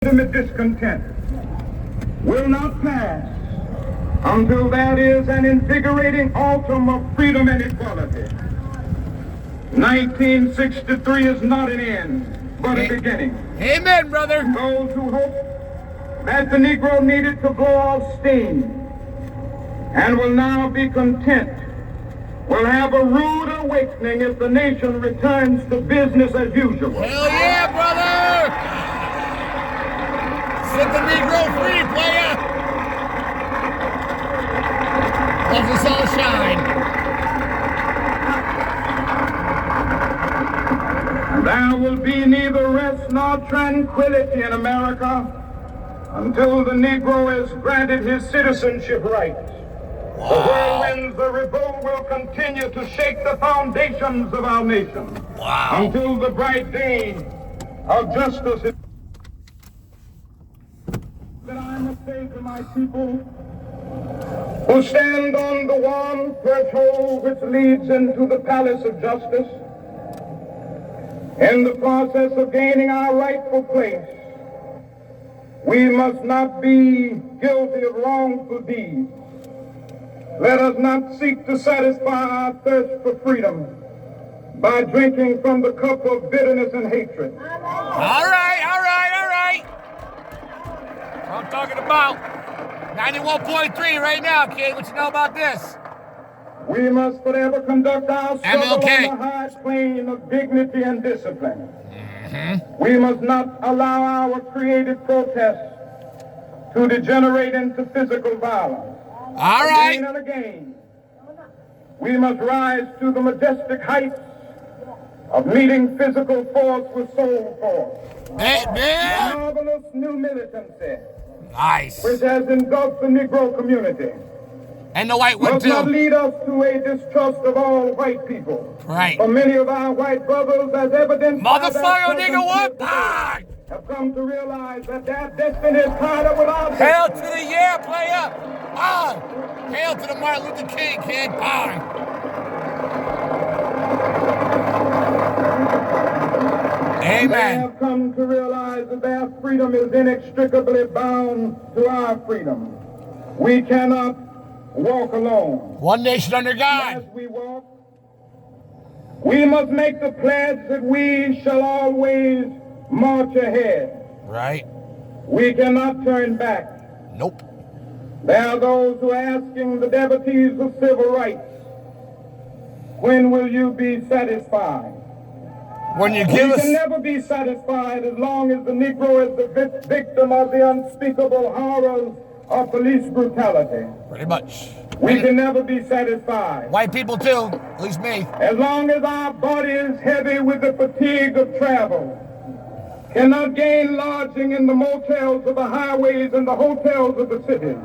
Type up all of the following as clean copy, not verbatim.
legitimate discontent will not pass until there is an invigorating autumn of freedom and equality. 1963 is not an end, but a beginning. Amen, brother. Those who hope that the Negro needed to blow off steam and will now be content will have a rude awakening if the nation returns to business as usual. Hell yeah, brother! Set the Negro free, player! Let us all shine. There will be neither rest nor tranquility in America until the Negro is granted his citizenship rights. The whirlwinds of revolt will continue to shake the foundations of our nation until the bright day of justice is. That I must say to my people who stand on the warm threshold which leads into the palace of justice, in the process of gaining our rightful place, we must not be guilty of wrongful deeds. Let us not seek to satisfy our thirst for freedom by drinking from the cup of bitterness and hatred. All right. What I'm talking about. 91.3 right now, kid. What you know about this? We must forever conduct our struggle MLK. on the highest plane of dignity and discipline. We must not allow our creative protests to degenerate into physical violence. All right. Again and again, we must rise to the majestic heights of meeting physical force with soul force. Hey, man. A marvelous new militancy Nice. which has engulfed the Negro community And the white one, must not too. lead us to a distrust of all white people. Right. For many of our white brothers, as evidenced by their Motherfucker, presence nigga, what? here today, have come to realize that their destiny is tied up with our Hail to destiny. the yeah, player. Hail to the Martin Luther King, kid. They Amen. have come to realize that their freedom is inextricably bound to our freedom. We cannot walk alone. One nation under As God. we walk, we must make the pledge that we shall always march ahead. Right. We cannot turn back. Nope. There are those who are asking the devotees of civil rights, when will you be satisfied? When you We give can us... never be satisfied as long as the Negro is the victim of the unspeakable horrors of police brutality. Pretty much. We can never be satisfied White people, too. At least me. as long as our body is heavy with the fatigue of travel, cannot gain lodging in the motels of the highways and the hotels of the cities.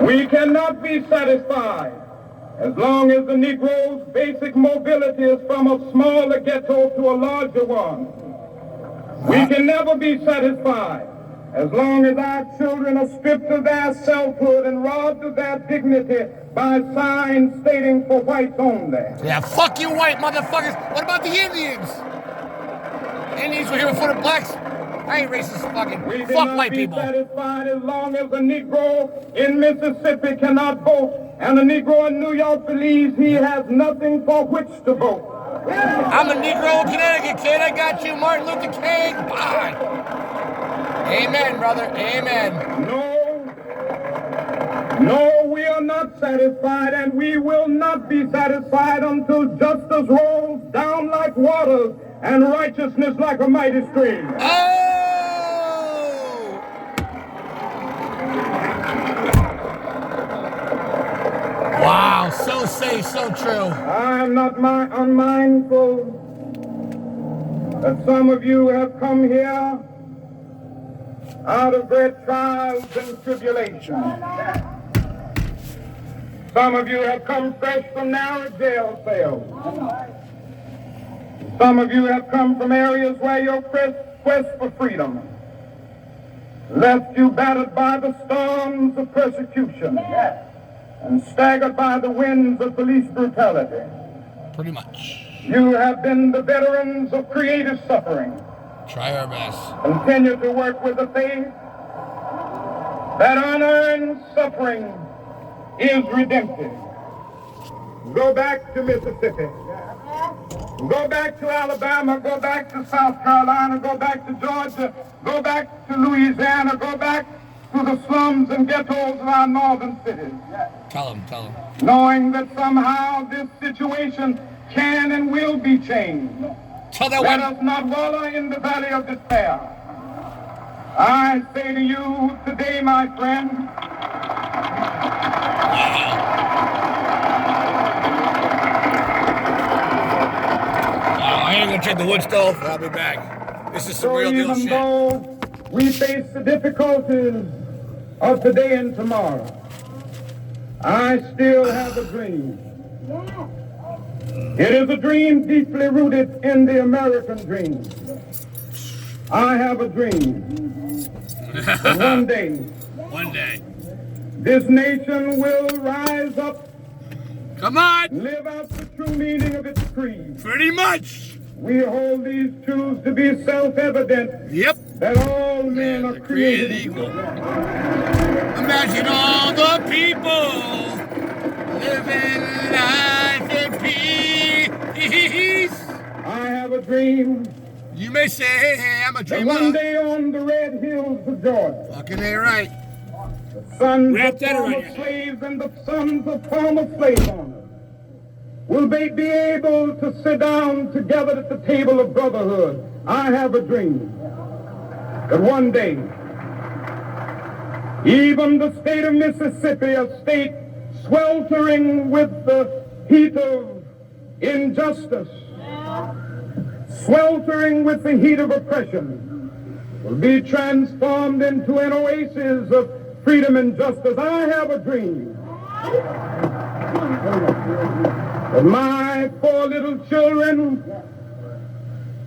We cannot be satisfied as long as the Negro's basic mobility is from a smaller ghetto to a larger one. We can never be satisfied as long as our children are stripped of their selfhood and robbed of their dignity by signs stating for whites only. Yeah, fuck you white motherfuckers. What about the Indians? Indians were here before the blacks. I ain't racist fucking. We Fuck cannot white be people. satisfied as long as the Negro in Mississippi cannot vote and the Negro in New York believes he has nothing for which to vote. I'm a Negro in Connecticut, kid. I got you, Martin Luther King. Bye. Amen, brother. Amen. No, we are not satisfied, and we will not be satisfied until justice rolls down like waters and righteousness like a mighty stream. Oh! Wow, so safe, so true. I am not unmindful that some of you have come here out of great trials and tribulations. Some of you have come fresh from narrow jail cells. Some of you have come from areas where your quest for freedom left you battered by the storms of persecution and staggered by the winds of police brutality. Pretty much. You have been the veterans of creative suffering. Try our best. Continue to work with the faith that unearned suffering is redemptive. Go back to Mississippi. Go back to Alabama. Go back to South Carolina. Go back to Georgia. Go back to Louisiana. Go back to the slums and ghettos of our northern cities. Tell him. Knowing that somehow this situation can and will be changed. Let us not wallow in the valley of despair. I say to you today, my friend, I ain't gonna check the wood stove. I'll be back. This is some so real deal even shit. though we face the difficulties of today and tomorrow, I still have a dream. It is a dream deeply rooted in the American dream. I have a dream that one day, this nation will rise up, come on, live out the true meaning of its creed. Pretty much. We hold these truths to be self-evident. Yep. That all men are created equal. Imagine all the people living life in peace. I have a dream. You may say, hey, I'm a dreamer. One day on the red hills of Georgia, fucking ain't right. The sons Wrap of that around former your slaves and the sons of former slave owners will they be able to sit down together at the table of brotherhood. I have a dream that one day, even the state of Mississippi, a state sweltering with the heat of injustice, sweltering with the heat of oppression, will be transformed into an oasis of freedom and justice. I have a dream that my 4 little children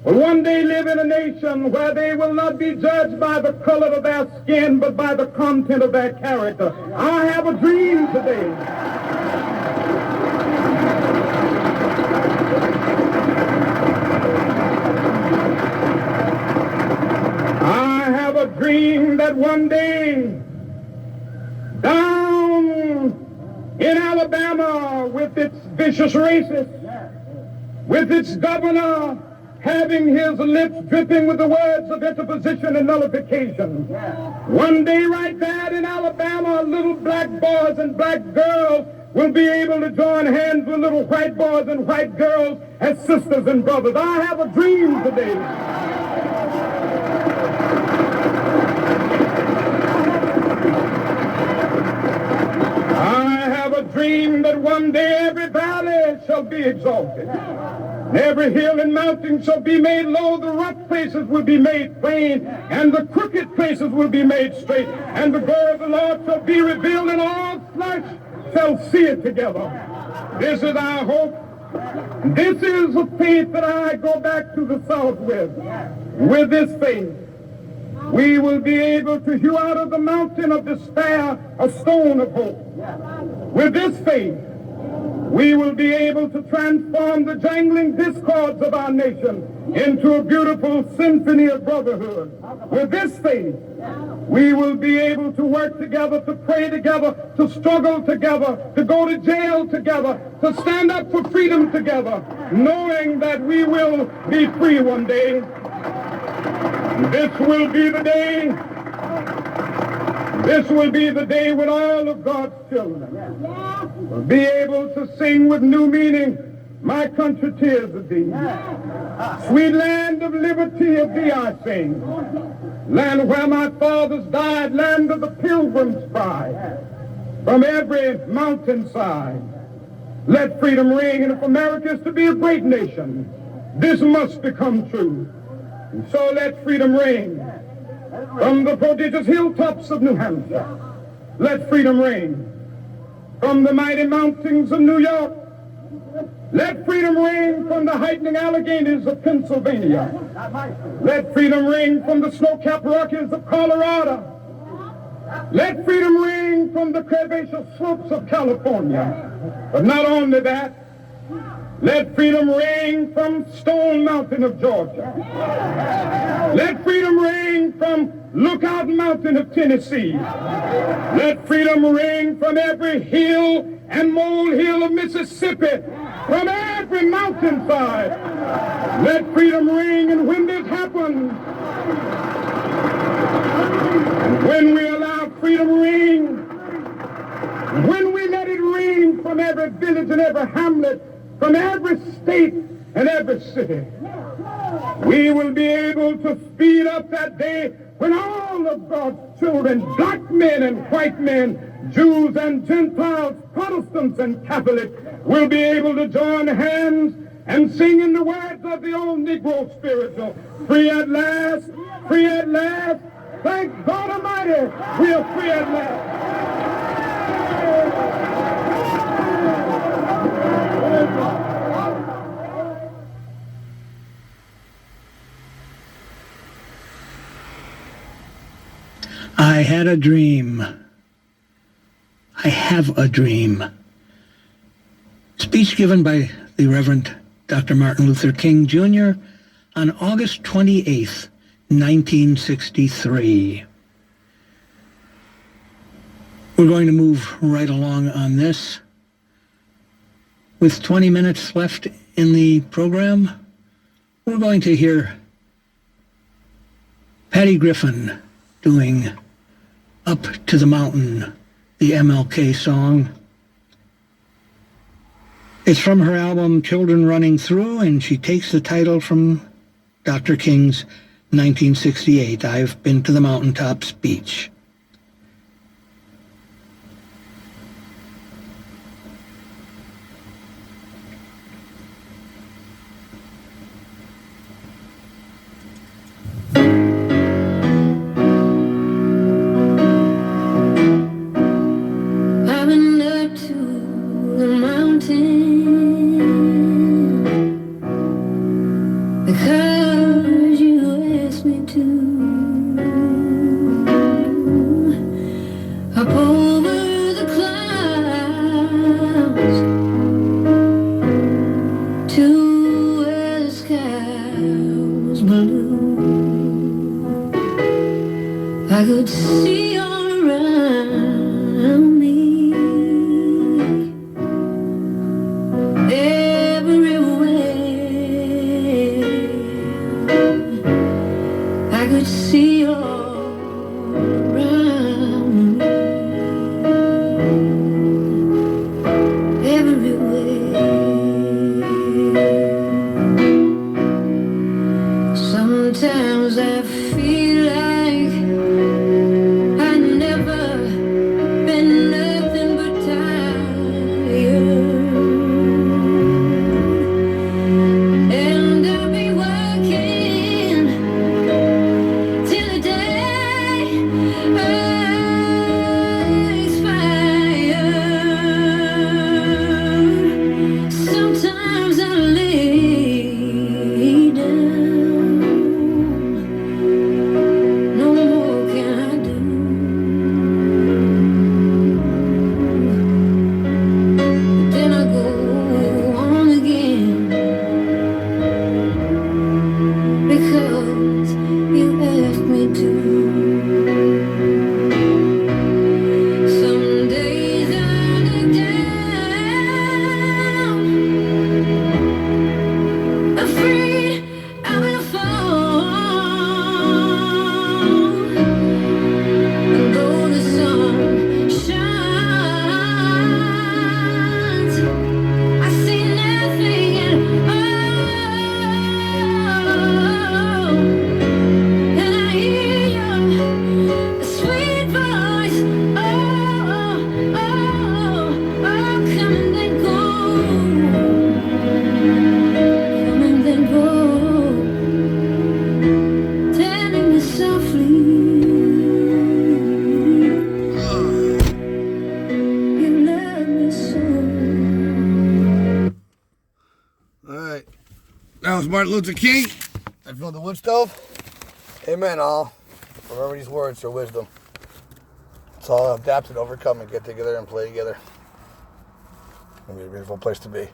will one day live in a nation where they will not be judged by the color of their skin, but by the content of their character. I have a dream today. I have a dream that one day, down in Alabama, with its vicious racists, with its governor having his lips dripping with the words of interposition and nullification. One day right there in Alabama, little black boys and black girls will be able to join hands with little white boys and white girls as sisters and brothers. I have a dream today. I have a dream that one day every valley shall be exalted. Every hill and mountain shall be made low, the rough places will be made plain, and the crooked places will be made straight, and the glory of the Lord shall be revealed, and all flesh shall see it together. This is our hope. This is a faith that I go back to the South with. With this faith, we will be able to hew out of the mountain of despair a stone of hope. With this faith, we will be able to transform the jangling discords of our nation into a beautiful symphony of brotherhood. With this faith, we will be able to work together, to pray together, to struggle together, to go to jail together, to stand up for freedom together, knowing that we will be free one day. This will be the day. This will be the day when all of God's children will be able to sing with new meaning, my country, tears of thee. Sweet land of liberty, of thee I sing. Land where my fathers died, land of the pilgrim's pride. From every mountainside, let freedom ring. And if America is to be a great nation, this must become true. And so let freedom ring. From the prodigious hilltops of New Hampshire, let freedom ring. From the mighty mountains of New York, let freedom ring. From the heightening Alleghanies of Pennsylvania, let freedom ring. From the snow-capped Rockies of Colorado, let freedom ring. From the curvaceous slopes of California. But not only that, Let freedom ring from Stone Mountain of Georgia. Let freedom ring from Lookout Mountain of Tennessee. Let freedom ring from every hill and molehill of Mississippi, from every mountainside. Let freedom ring, and when this happens, when we allow freedom ring, when we let it ring from every village and every hamlet, from every state and every city, we will be able to speed up that day when all of God's children, black men and white men, Jews and Gentiles, Protestants and Catholics, will be able to join hands and sing in the words of the old Negro spiritual, free at last, free at last, thank God Almighty, we are free at last. I had a dream. I have a dream. Speech given by the Reverend Dr. Martin Luther King Jr. on August 28th, 1963. We're going to move right along on this. With 20 minutes left in the program, we're going to hear Patty Griffin doing Up to the Mountain, the MLK song. It's from her album Children Running Through, and she takes the title from Dr. King's 1968, I've Been to the Mountaintop speech. Because you asked me to, up over the clouds to where the sky was blue. I could see all around me, I could see all around me, everywhere. Sometimes I feel like I've never been nothing but tired. And I'll be working till the day I expire. Sometimes I lay down, no more can I do. But then I go on again, because you asked me to. Some days I look down, afraid I will fall. And though the sun shines, I see nothing at all. And I hear your sweet voice, oh, oh, oh, oh, come and then go, come and then go, telling me softly, you love me so. All right. That was Martin Luther King. I filled the wood stove. Amen, all. Remember these words for wisdom. Let's all adapt and overcome and get together and play together. It'll be a beautiful place to be.